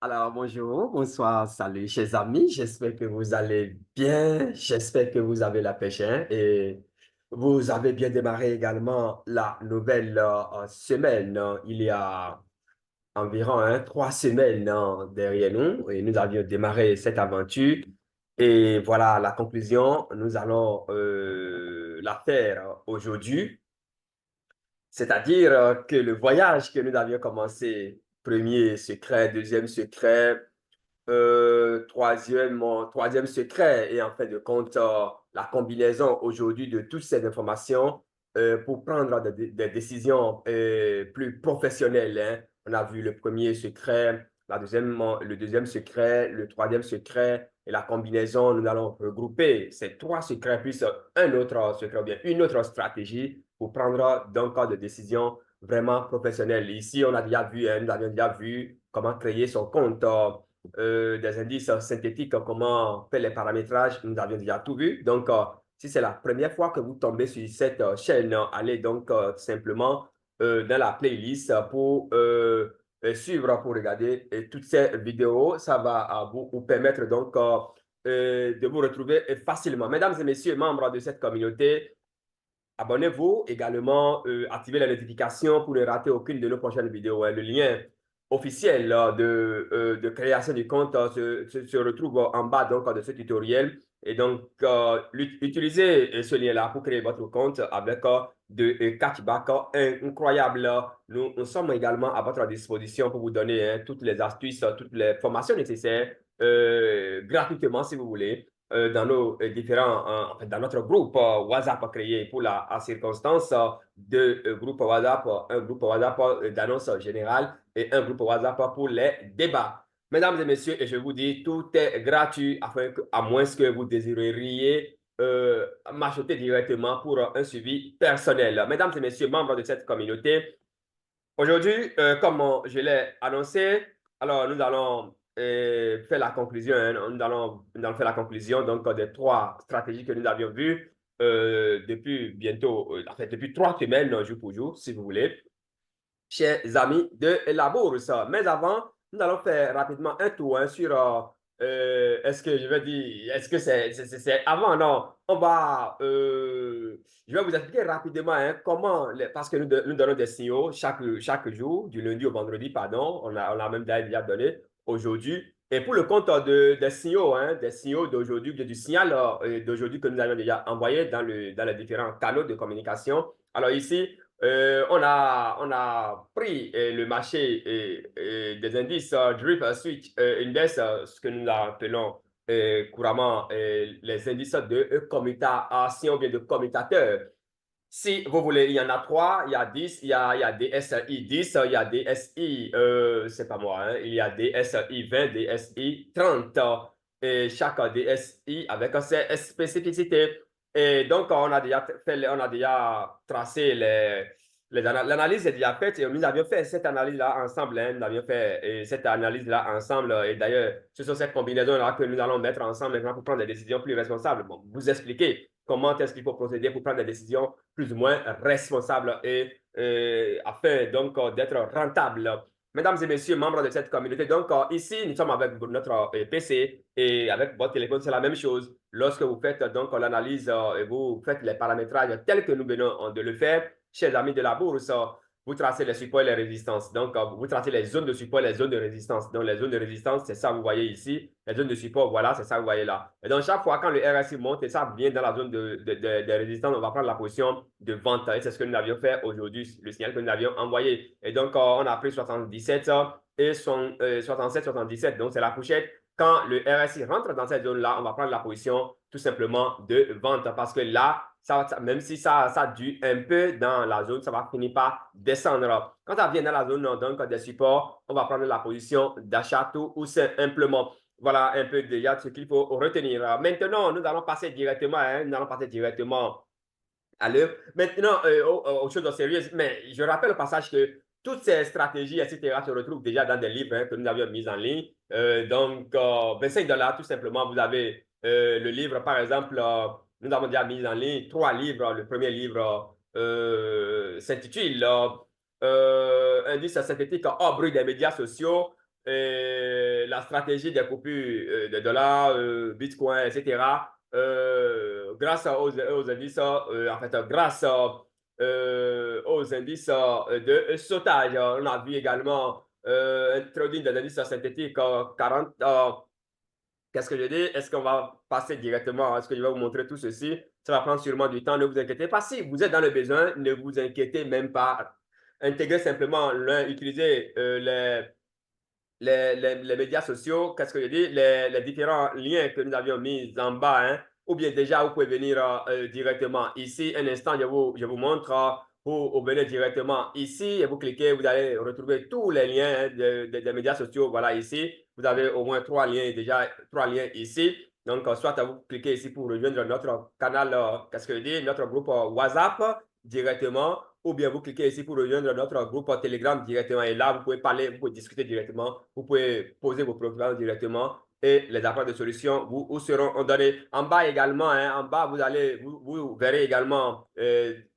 Alors, bonjour, bonsoir, salut, chers amis. J'espère que vous allez bien. J'espère que vous avez la pêche, hein, et vous avez bien démarré également la nouvelle semaine. Il y a environ 3 semaines derrière nous et nous avions démarré cette aventure. Et voilà la conclusion. Nous allons la faire aujourd'hui. C'est-à-dire que le voyage que nous avions commencé, premier secret, deuxième secret, troisième secret, et en fin de compte, la combinaison aujourd'hui de toutes ces informations pour prendre des décisions plus professionnelles, hein. On a vu le premier secret, le deuxième secret, le troisième secret, et la combinaison, nous allons regrouper ces trois secrets plus un autre secret, ou bien une autre stratégie pour prendre donc des décisions vraiment professionnelles. Ici, on a déjà vu, hein, nous avions déjà vu comment créer son compte. Des indices synthétiques, comment faire les paramétrages, nous avions déjà tout vu. Donc, si c'est la première fois que vous tombez sur cette chaîne, allez donc simplement dans la playlist pour suivre, pour regarder toutes ces vidéos. Ça va vous permettre donc de vous retrouver facilement. Mesdames et messieurs, membres de cette communauté, abonnez-vous également, activez les notifications pour ne rater aucune de nos prochaines vidéos, hein. Le lien officiel de création du compte se retrouve en bas donc, de ce tutoriel. Et donc, utilisez ce lien-là pour créer votre compte avec de cashback incroyables. Nous sommes également à votre disposition pour vous donner toutes les astuces, toutes les formations nécessaires gratuitement si vous voulez dans nos différents, en fait, dans notre groupe WhatsApp créé pour la circonstance de groupe WhatsApp, un groupe WhatsApp d'annonce générale et un groupe WhatsApp pour les débats. Mesdames et messieurs, et je vous dis, tout est gratuit à moins que vous désireriez m'acheter directement pour un suivi personnel. Mesdames et messieurs, membres de cette communauté, aujourd'hui, comme je l'ai annoncé, alors nous allons faire la conclusion, hein. Nous allons faire la conclusion donc, des trois stratégies que nous avions vues depuis bientôt, en fait, depuis 3 semaines, jour pour jour, si vous voulez, chers amis de la bourse. Mais avant, nous allons faire rapidement un tour sur, est-ce que je vais dire, est-ce que c'est avant? Non, je vais vous expliquer rapidement comment, parce que nous donnons des signaux chaque jour, du lundi au vendredi, pardon, on a même déjà donné aujourd'hui. Et pour le compte des signaux, des signaux d'aujourd'hui, du signal d'aujourd'hui que nous avons déjà envoyé dans les différents canaux de communication. Alors ici, on a pris le marché des indices Drip Switch Index, ce que nous appelons couramment les indices de commutation, bien de commutateurs. Si vous voulez, il y en a trois, il y a 10, il y a DSI 10, il y a DSI, c'est pas moi, hein, il y a DSI 20, DSI 30, et chaque DSI avec ses spécificités. Et donc, on a déjà tracé l'analyse est déjà faite et nous avions fait cette analyse-là ensemble, hein, nous avions fait cette analyse-là ensemble et d'ailleurs, ce sont ces combinaisons-là que nous allons mettre ensemble maintenant pour prendre des décisions plus responsables. Bon, vous expliquer comment est-ce qu'il faut procéder pour prendre des décisions plus ou moins responsables et afin donc d'être rentable. Mesdames et messieurs, membres de cette communauté, donc ici, nous sommes avec notre PC et avec votre téléphone, c'est la même chose. Lorsque vous faites donc l'analyse et vous faites les paramétrages tels que nous venons de le faire, chers amis de la bourse, vous tracez les supports et les résistances. Donc, vous tracez les zones de support et les zones de résistance. Donc, les zones de résistance, c'est ça que vous voyez ici. Les zones de support, voilà, c'est ça que vous voyez là. Et donc, chaque fois quand le RSI monte et ça vient dans la zone de résistance, on va prendre la position de vente. Et c'est ce que nous avions fait aujourd'hui, le signal que nous avions envoyé. Et donc, on a pris 77 et 67, 77. Donc, c'est la fourchette. Quand le RSI rentre dans cette zone-là, on va prendre la position tout simplement de vente parce que là, même si ça dure un peu dans la zone, ça va finir par descendre. Quand ça vient dans la zone donc, des supports, on va prendre la position d'achat tout ou simplement. Voilà un peu déjà ce qu'il faut retenir. Maintenant, nous allons passer directement, à l'œuvre. Maintenant, aux choses sérieuses, mais je rappelle au passage que toutes ces stratégies, etc., se retrouvent déjà dans des livres que nous avions mis en ligne. Donc, 25 dollars, tout simplement, vous avez le livre, par exemple, nous avons déjà mis en ligne 3 livres. Le premier livre s'intitule Indice synthétique hors bruit des médias sociaux. la stratégie des coupures de dollars, Bitcoin, etc. Grâce aux indices, en fait, grâce aux indices de sautage. On a vu également un trading des indices synthétiques 40. Qu'est-ce que je dis? Est-ce qu'on va passer directement? Est-ce que je vais vous montrer tout ceci? Ça va prendre sûrement du temps, ne vous inquiétez pas. Si vous êtes dans le besoin, ne vous inquiétez même pas. Intégrez simplement l'un, utilisez les médias sociaux, qu'est-ce que je dis, les différents liens que nous avions mis en bas, hein, ou bien déjà, vous pouvez venir directement ici. Un instant, je vous montre. Vous venez directement ici et vous cliquez, vous allez retrouver tous les liens des médias sociaux. Voilà, ici, vous avez au moins 3 liens, déjà 3 liens ici. Donc, soit vous cliquez ici pour rejoindre notre canal, qu'est-ce que je dis, notre groupe WhatsApp directement, ou bien vous cliquez ici pour rejoindre notre groupe Telegram directement. Et là, vous pouvez parler, vous pouvez discuter directement, vous pouvez poser vos problèmes directement et les apports de solutions vous seront donnés. En bas également, hein, en bas, vous verrez également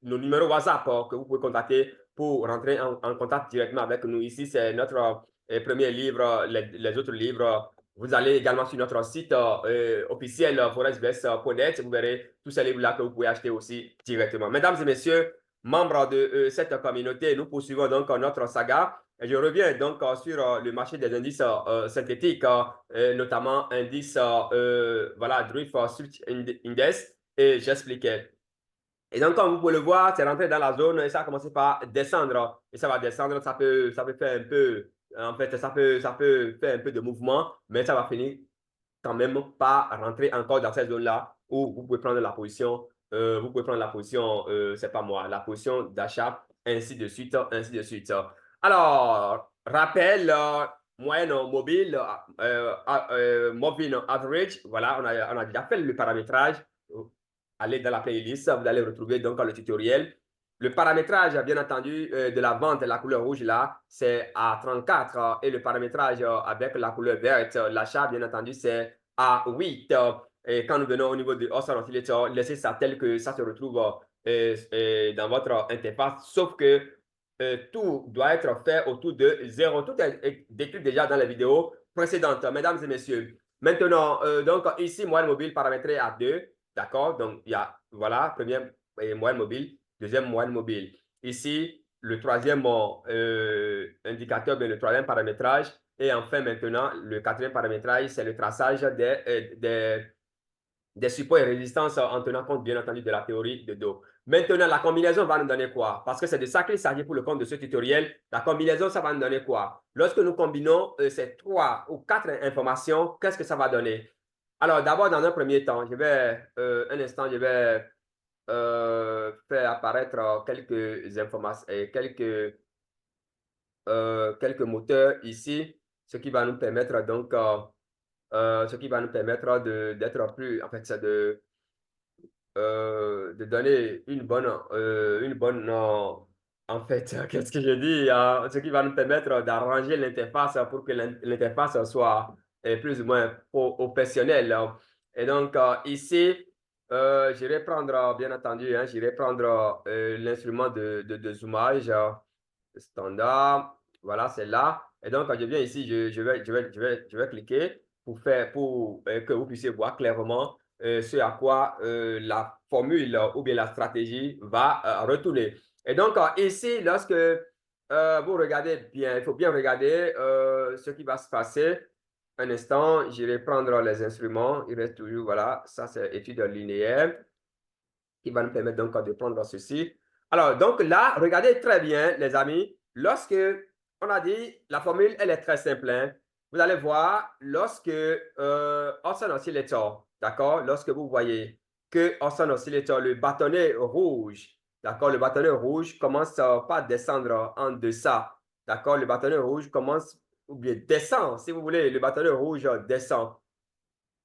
nos numéros WhatsApp que vous pouvez contacter pour rentrer en contact directement avec nous. Ici, c'est notre premier livre, les autres livres. Vous allez également sur notre site officiel forexbest.net. Vous verrez tous ces livres-là que vous pouvez acheter aussi directement. Mesdames et messieurs, membres de cette communauté, nous poursuivons donc notre saga. Et je reviens donc sur le marché des indices synthétiques, notamment indice voilà, Drift Switch Index, et j'expliquais. Et donc, comme vous pouvez le voir, c'est rentré dans la zone et ça a commencé par descendre. Et ça va descendre, ça peut faire un peu, en fait, ça peut faire un peu de mouvement, mais ça va finir quand même pas rentrer encore dans cette zone-là où vous pouvez prendre la position, c'est pas moi, la position d'achat, ainsi de suite, ainsi de suite. Alors, rappel, moyenne mobile, mobile average, voilà, on a déjà fait le paramétrage. Allez dans la playlist, vous allez retrouver donc le tutoriel. Le paramétrage, bien entendu, de la vente, la couleur rouge là, c'est à 34 et le paramétrage avec la couleur verte, l'achat, bien entendu, c'est à 8. Et quand nous venons au niveau de Awesome Oscillator, laissez ça tel que ça se retrouve dans votre interface, sauf que tout doit être fait autour de 0. Tout est décrit déjà dans les vidéos précédentes, mesdames et messieurs. Maintenant, donc ici, moyenne mobile paramétrée à 2. D'accord? Donc, il y a, voilà, première moyenne mobile, deuxième moyenne mobile. Ici, le troisième indicateur, mais le troisième paramétrage. Et enfin, maintenant, le quatrième paramétrage, c'est le traçage des supports et résistances en tenant compte, bien entendu, de la théorie de dos. Maintenant, la combinaison va nous donner quoi? Parce que c'est de ça qu'il s'agit pour le compte de ce tutoriel. La combinaison, ça va nous donner quoi? Lorsque nous combinons ces 3 ou 4 informations, qu'est-ce que ça va donner? Alors, d'abord, dans un premier temps, un instant, je vais faire apparaître quelques informations et quelques moteurs ici, ce qui va nous permettre donc, d'être plus, en fait, c'est de donner en fait, qu'est-ce que je dis, ce qui va nous permettre d'arranger l'interface pour que l'interface soit plus ou moins professionnelle. Et donc, ici, je vais prendre, bien entendu, hein, je vais prendre l'instrument de zoomage standard. Voilà, c'est là. Et donc, quand je viens ici, je vais cliquer pour que vous puissiez voir clairement ce à quoi la formule ou bien la stratégie va retourner. Et donc, ici, lorsque vous regardez bien, il faut bien regarder ce qui va se passer. Un instant, je vais prendre les instruments. Il reste toujours, voilà, ça c'est étude linéaire qui va nous permettre donc de prendre ceci. Alors, donc là, regardez très bien, les amis, lorsque on a dit, la formule, elle est très simple, hein. Vous allez voir, lorsque Orson Oscillator, d'accord, lorsque vous voyez que Orson Oscillator, le bâtonnet rouge, d'accord, le bâtonnet rouge commence par descendre en deçà, d'accord, le bâtonnet rouge commence, ou bien descend, si vous voulez, le bâtonnet rouge descend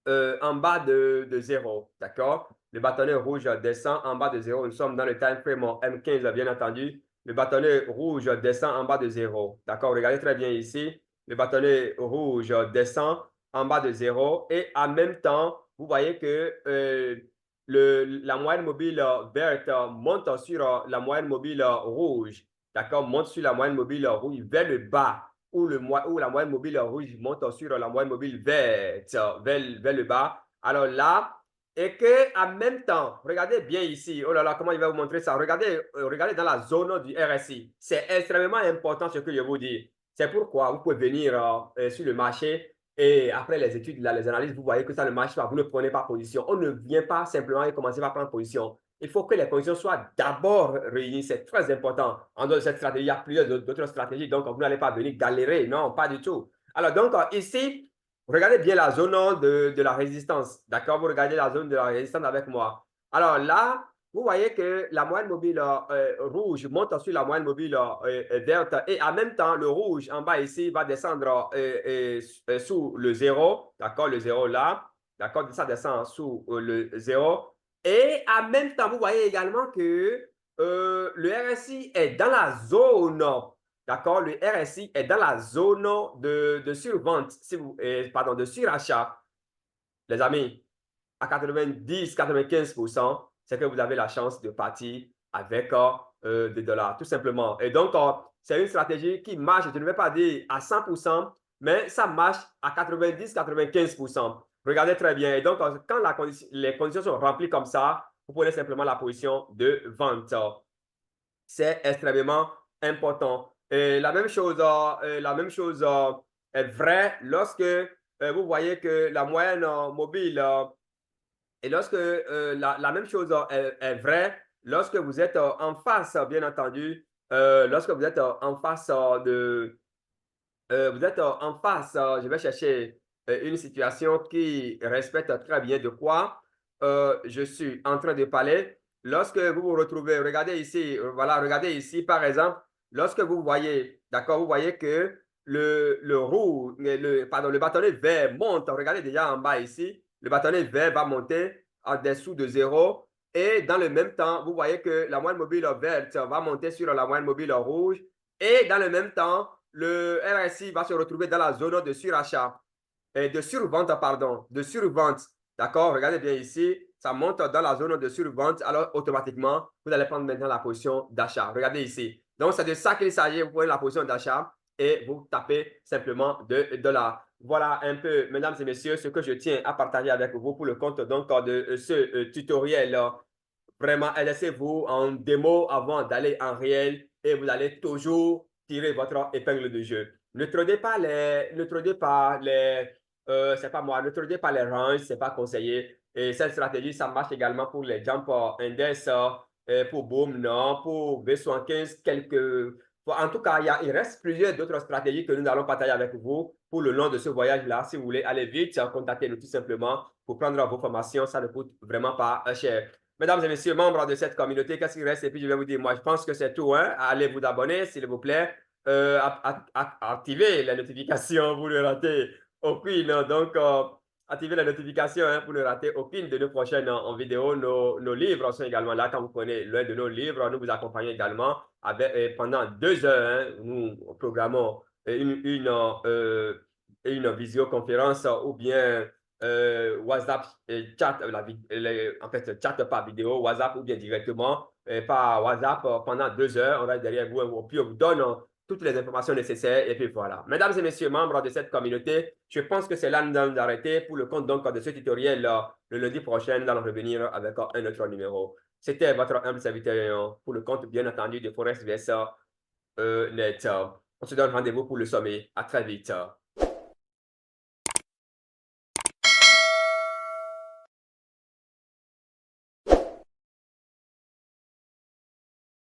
en bas de 0, d'accord? Le bâtonnet rouge descend en bas de 0. Nous sommes dans le time frame M15, bien entendu. Le bâtonnet rouge descend en bas de 0, d'accord? Regardez très bien ici. Le bâtonnet rouge descend en bas de 0 et en même temps, vous voyez que la moyenne mobile verte monte sur la moyenne mobile rouge, d'accord? Monte sur la moyenne mobile rouge vers le bas. où la moyenne mobile rouge monte sur la moyenne mobile verte vers le bas. Alors là, et que en même temps, regardez bien ici, oh là là, comment il va vous montrer ça? Regardez dans la zone du RSI. C'est extrêmement important ce que je vous dis. C'est pourquoi vous pouvez venir sur le marché et après les études, là, les analyses, vous voyez que ça ne marche pas. Vous ne prenez pas position. On ne vient pas simplement et commencer par prendre position. Il faut que les conditions soient d'abord réunies. C'est très important. En dehors de cette stratégie, il y a plusieurs d'autres stratégies. Donc, vous n'allez pas venir galérer. Non, pas du tout. Alors, donc, ici, regardez bien la zone de la résistance. D'accord? Vous regardez la zone de la résistance avec moi. Alors là, vous voyez que la moyenne mobile rouge monte sur la moyenne mobile verte et en même temps, le rouge en bas ici va descendre sous le zéro. D'accord? Le zéro là. D'accord? Ça descend sous le zéro. Et en même temps, vous voyez également que le RSI est dans la zone. D'accord? Le RSI est dans la zone de survente, pardon, de surachat. Les amis, à 90-95%, c'est que vous avez la chance de partir avec des dollars, tout simplement. Et donc, c'est une stratégie qui marche, je ne vais pas dire à 100%, mais ça marche à 90-95%. Regardez très bien. Et donc, quand les conditions sont remplies comme ça, vous prenez simplement la position de vente. C'est extrêmement important. Et la même chose est vraie lorsque vous voyez que la moyenne mobile et lorsque la même chose est vraie lorsque vous êtes en face, bien entendu, lorsque vous êtes en face vous êtes en face, je vais chercher une situation qui respecte très bien de quoi je suis en train de parler. Lorsque vous vous retrouvez, regardez ici, voilà, regardez ici, par exemple, lorsque vous voyez, d'accord, vous voyez que le bâtonnet vert monte, regardez déjà en bas ici, le bâtonnet vert va monter en dessous de zéro. Et dans le même temps, vous voyez que la moyenne mobile verte va monter sur la moyenne mobile rouge. Et dans le même temps, le RSI va se retrouver dans la zone de surachat, de survente, pardon, de survente. D'accord? Regardez bien ici, ça monte dans la zone de survente, alors automatiquement, vous allez prendre maintenant la position d'achat. Regardez ici. Donc, c'est de ça qu'il s'agit. Vous prenez la position d'achat et vous tapez simplement de dollars. Voilà un peu, mesdames et messieurs, ce que je tiens à partager avec vous pour le compte donc de ce tutoriel. Vraiment, laissez-vous en démo avant d'aller en réel et vous allez toujours tirer votre épingle de jeu. Ne tradez pas c'est pas moi, ne tradez pas les ranges, c'est pas conseillé. Et cette stratégie, ça marche également pour les jump index, pour Boom, non, pour B75, en tout cas, il reste plusieurs d'autres stratégies que nous allons partager avec vous pour le long de ce voyage-là. Si vous voulez aller vite, contactez-nous tout simplement pour prendre vos formations. Ça ne coûte vraiment pas cher. Mesdames et messieurs, membres de cette communauté, qu'est-ce qui reste? Et puis je vais vous dire, moi, je pense que c'est tout. Hein? Allez vous abonner, s'il vous plaît. Activez les notifications pour ne rater aucune. Donc, activez les notifications pour ne rater aucune de nos prochaines en vidéo. Nos livres sont également là. Quand vous prenez l'un de nos livres, nous vous accompagnons également pendant 2 heures. Hein, nous programmons une visioconférence ou bien WhatsApp, chat, en fait, chat par vidéo, WhatsApp ou bien directement par WhatsApp pendant 2 heures. On reste derrière vous et puis on vous donne toutes les informations nécessaires. Et puis voilà. Mesdames et messieurs, membres de cette communauté, je pense que c'est là nous allons arrêter pour le compte donc de ce tutoriel. Le lundi prochain, nous allons revenir avec un autre numéro. C'était votre humble serviteur pour le compte, bien entendu, de Forex VS Net. On se donne rendez-vous pour le sommet. À très vite.